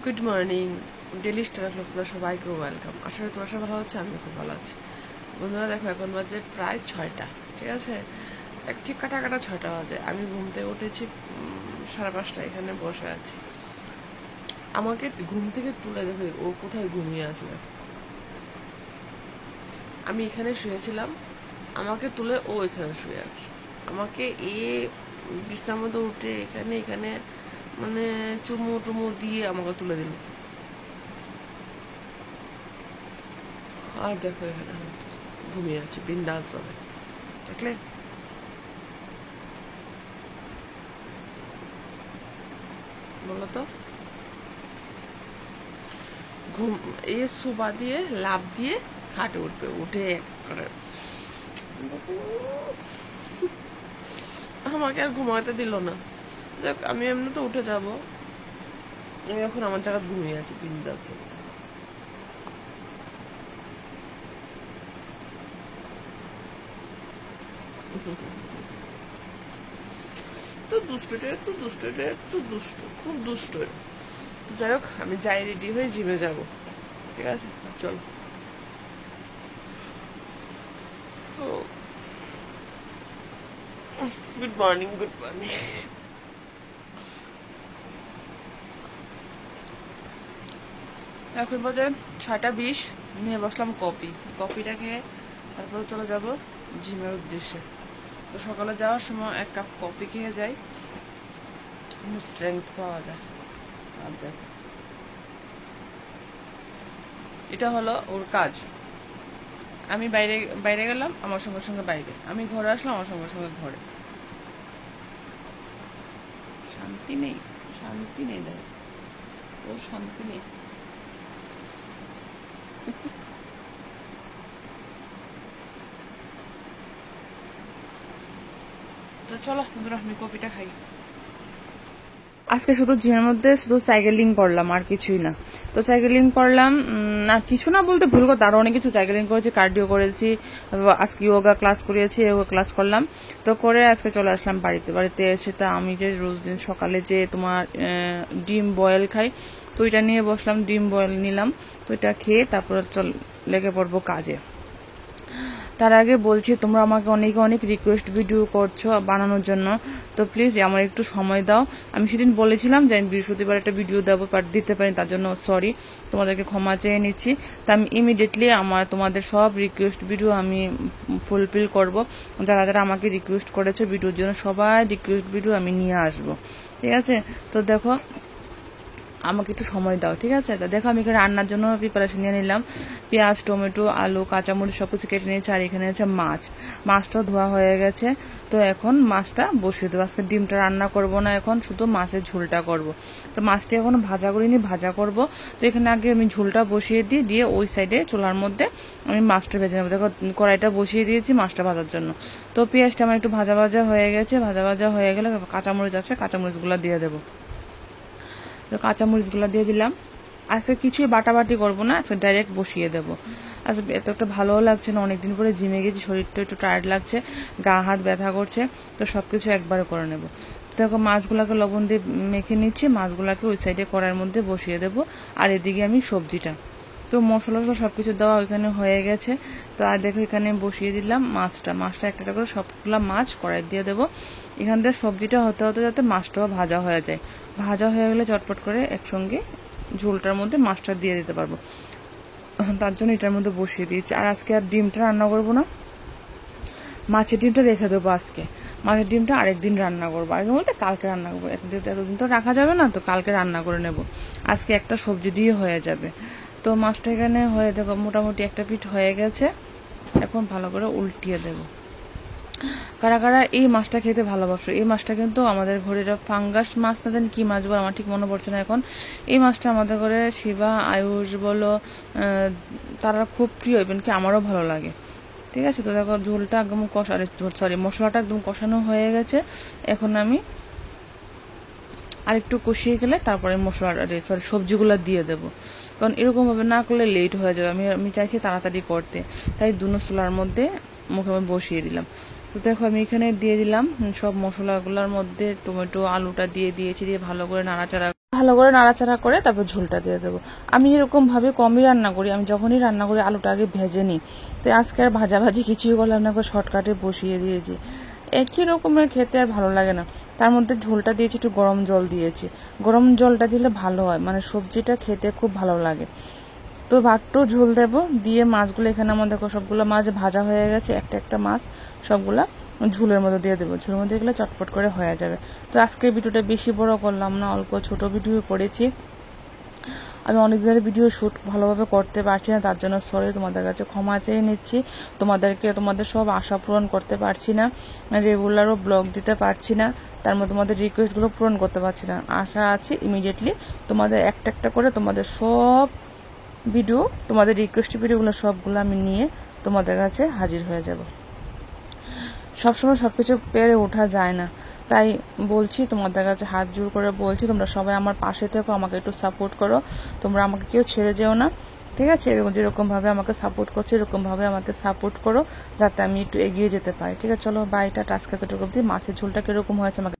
Good morning, daily star আপনারা সবাইকে welcome. আসলে তোমার সব ভালো হচ্ছে, আমি খুব ভালো আছি। বন্ধুরা দেখো, এখন বাজে প্রায় 6টা, ঠিক আছে? ঠিক কাটা কাটা 6টা বাজে। আমি ঘুম থেকে উঠেছি 5:30, এখানে বসে আছি। আমাকে ঘুম থেকে তুলে দেখো ও কোথায় ঘুমিয়ে আছে। দেখো আমি এখানে শুয়েছিলাম, আমাকে তুলে ও এখানে শুয়ে আছে। আমাকে বিছনার মধ্যে উঠে এখানে এখানে মানে চুমু টুমু দিয়ে আমাকে তুলে দিল। আর দেখো এখানে ঘুমিয়ে আছি বিন্দাস ভাবে, দেখলে? বলো তো, ঘুম সুবা দিয়ে লাভ দিয়ে খাটে উঠবে, উঠে করে আমাকে আর ঘুমাতে দিল না। দেখ, আমি এমনি তো উঠে যাব, আমি এখন আমার জায়গায় ঘুমিয়ে আছি বিন্দাস। তো দুষ্ট রে, তো দুষ্ট রে, তো দুষ্ট, খুব দুষ্ট। তো যাই হোক, আমি যাই, রেডি হয়ে জিমে যাব, ঠিক আছে? চলো। Good morning, good morning. এখন বাজে 6:20, নিয়ে বসলাম কফিটা খেয়ে তারপরে চলে যাব জিমের উদ্দেশ্যে। তো সকালে যাওয়ার সময় 1 কাপ কফি খেয়ে যাই, স্ট্রেংথ পাওয়া যায়। আর দেখো, এটা হলো ওর কাজ। আমি বাইরে বাইরে গেলাম, আমার সঙ্গে সঙ্গে বাইরে, আমি ঘরে আসলাম, আমার সঙ্গে সঙ্গে ঘরে। শান্তি নেই, শান্তি নেই, দেখো ও শান্তি নেই। তো চলো বন্ধুরা, আমি কফিটা খাই। আজকে শুধু জিমের মধ্যে শুধু সাইকেলিং করলাম, আর কিছুই না। তো সাইকেলিং করলাম না, কিছু না বলতে ভুল কথা, আরো অনেক কিছু সাইকেলিং করেছি, কার্ডিও করেছি, আজকে যোগা ক্লাস করিয়েছি, যোগা ক্লাস করলাম। তো করে আজকে চলে আসলাম বাড়িতে এসে তা আমি যে রোজ দিন সকালে যে তোমার ডিম বয়েল খাই, তো ওইটা নিয়ে বসলাম, ডিম বয়েল নিলাম, তো এটা খেয়ে তারপরে লেগে পড়বো কাজে। তার আগে বলছি, তোমরা আমাকে অনেক রিকোয়েস্ট ভিডিও করছো বানানোর জন্য, তো প্লিজ আমার একটু সময় দাও। আমি সেদিন বলেছিলাম যে আমি বৃহস্পতিবার একটা ভিডিও দেবো, বাট দিতে পারি, তার জন্য সরি, তোমাদেরকে ক্ষমা চেয়ে নিচ্ছি। তা আমি ইমিডিয়েটলি তোমাদের সব রিকোয়েস্ট ভিডিও আমি ফুলফিল করব। যারা যারা আমাকে রিকোয়েস্ট করেছে ভিডিওর জন্য, সবাই রিকোয়েস্ট ভিডিও আমি নিয়ে আসবো, ঠিক আছে? তো দেখো, আমাকে একটু সময় দাও, ঠিক আছে? তা দেখো, আমি এখানে রান্নার জন্য প্রিপারেশন নিয়ে নিলাম। পেঁয়াজ, টমেটো, আলু, কাঁচামরিচ সবকিছু কেটে নিয়েছি। আর এখানে হচ্ছে মাছটাও ধোয়া হয়ে গেছে। তো এখন মাছটা বসিয়ে দেবো। আজকে ডিমটা রান্না করব না, এখন শুধু মাছের ঝোলটা করব। তো মাছটি এখন ভাজা করিনি, ভাজা করব। তো এখানে আগে আমি ঝোলটা বসিয়ে দিয়ে ওই সাইডে চুলার মধ্যে আমি মাছটা ভেজে নেবো। দেখো, কড়াইটা বসিয়ে দিয়েছি মাছটা ভাজার জন্য। তো পেঁয়াজটা আমার একটু ভাজা হয়ে গেছে, ভাজা হয়ে গেলে কাঁচামরিচ আছে, কাঁচামরিচগুলো দিয়ে দেবো। তো কাঁচামরিচগুলো দিয়ে দিলাম। আজকে কিছুই বাটাবাটি করবো না, আজকে ডাইরেক্ট বসিয়ে দেবো। আজকে এত একটা ভালোও লাগছে না, অনেকদিন পরে জিমে গেছি, শরীরটা একটু টায়ার্ড লাগছে, গা হাত ব্যথা করছে, তো সবকিছু একবারে করে নেবো। দেখো, মাছগুলাকে লবণ দিয়ে মেখে নিচ্ছি, মাছগুলাকে ওই সাইডে কড়াইয়ের মধ্যে বসিয়ে দেবো। আর এদিকে আমি সবজিটা, তো মশলা সবকিছু দেওয়া ওইখানে হয়ে গেছে। তো আর দেখো, এখানে বসিয়ে দিলাম মাছটা একটা করে সবগুলা মাছ কড়াই দিয়ে দেবো। এখান থেকে সবজিটা হতে হতে যাতে মাছটাও ভাজা হয়ে যায়, ভাজা হয়ে গেলে চটপট করে একসঙ্গে ঝোলটার মধ্যে মাছটা দিয়ে দিতে পারবো, তার জন্য এটার মধ্যে বসিয়ে দিয়েছি। আর আজকে আর ডিমটা রান্না করবো না, মাছের ডিমটা রেখে দেবো আজকে। মাছের ডিমটা আরেকদিন রান্না করবো, আরেকদিন বলতে কালকে রান্না করবো। এতদিন তো রাখা যাবে না, তো কালকে রান্না করে নেব। আজকে একটা সবজি দিয়ে হয়ে যাবে। তো মাছটা এখানে হয়ে, দেখো মোটামুটি একটা পিঠ হয়ে গেছে, এখন ভালো করে উল্টিয়ে দেব। কারা কারা এই মাছটা খেতে ভালোবাসো? এই মাছটা কিন্তু আমাদের ঘরে ফাঙ্গাস মাছ, না জানি কি মাছ বলে, আমার ঠিক মনে পড়ছে না এখন। এই মাছটা আমাদের ঘরে শিবা, আয়ুষ বলো, তারা খুব প্রিয়, ইভেন কি আমারও ভালো লাগে, ঠিক আছে? তো দেখো, ঝোলটা একদম মশলাটা একদম কষানো হয়ে গেছে। এখন আমি আরেকটু কষিয়ে গেলে তারপরে সবজিগুলো দিয়ে দেবো, কারণ এরকম ভাবে না করলে লেট হয়ে যাবে। আমি চাইছি তাড়াতাড়ি করতে, তাই দুনো চুলার মধ্যে মুখে বসিয়ে দিলাম। তো দেখো, আমি এখানে দিয়ে দিলাম সব মশলাগুলোর মধ্যে টমেটো, আলুটা দিয়ে দিয়েছি, দিয়ে ভালো করে নাড়াচাড়া ভালো করে নাড়াচাড়া করে তারপর ঝোলটা দিয়ে দেবো। আমি এরকম ভাবে কমই রান্না করি, আমি যখনই রান্না করি আলুটা আগে ভেজে নিই। তো আজকে আর ভাজাভাজি কিছুই করলাম না, শর্টকাটে বসিয়ে দিয়েছি। একই রকমের খেতে আর ভালো লাগে না। তার মধ্যে ঝোলটা দিয়েছি, একটু গরম জল দিয়েছি। গরম জলটা দিলে ভালো হয়, মানে সবজিটা খেতে খুব ভালো লাগে। তো একটু ঝোল দেবো, দিয়ে মাছগুলো এখানে আমার দেখো সবগুলো মাছ ভাজা হয়ে গেছে, একটা একটা মাছ সবগুলা ঝোলের মধ্যে দিয়ে দেবো। ঝোলের মধ্যে গেলে চটপট করে হয়ে যাবে। তো আজকে ভিডিওটা বেশি বড় করলাম না, অল্প ছোট ভিডিও করেছি। আমি অনেক দিনের ভিডিও শ্যুট ভালোভাবে করতে পারছি না, তার জন্য সরি, তোমাদের কাছে ক্ষমা চেয়ে নিচ্ছি। তোমাদের সব আশা পূরণ করতে পারছি না, রেগুলারও ব্লগ দিতে পারছি না, তার মধ্যে তোমাদের রিকোয়েস্টগুলো পূরণ করতে পারছি না। আশা আছে ইমিডিয়েটলি তোমাদের একটা একটা করে তোমাদের সব ভিডিও, তোমাদের রিকোয়েস্ট ভিডিওগুলো সবগুলো আমি নিয়ে তোমাদের কাছে হাজির হয়ে যাব। সবসময় সবকিছু পেরে ওঠা যায় না, তাই বলছি তোমাদের কাছে হাত জোর করে বলছি, তোমরা সবাই আমার পাশে থেকো, আমাকে একটু সাপোর্ট করো। তোমরা আমাকে কেউ ছেড়ে যেও না, ঠিক আছে? যেরকম ভাবে আমাকে সাপোর্ট করছো এরকম ভাবে আমাকে সাপোর্ট করো, যাতে আমি একটু এগিয়ে যেতে পারি, ঠিক আছে? চলো বাইটা আজকে এতটুকু অবধি। মাছের ঝোলটা কিরকম হয়েছে আমাকে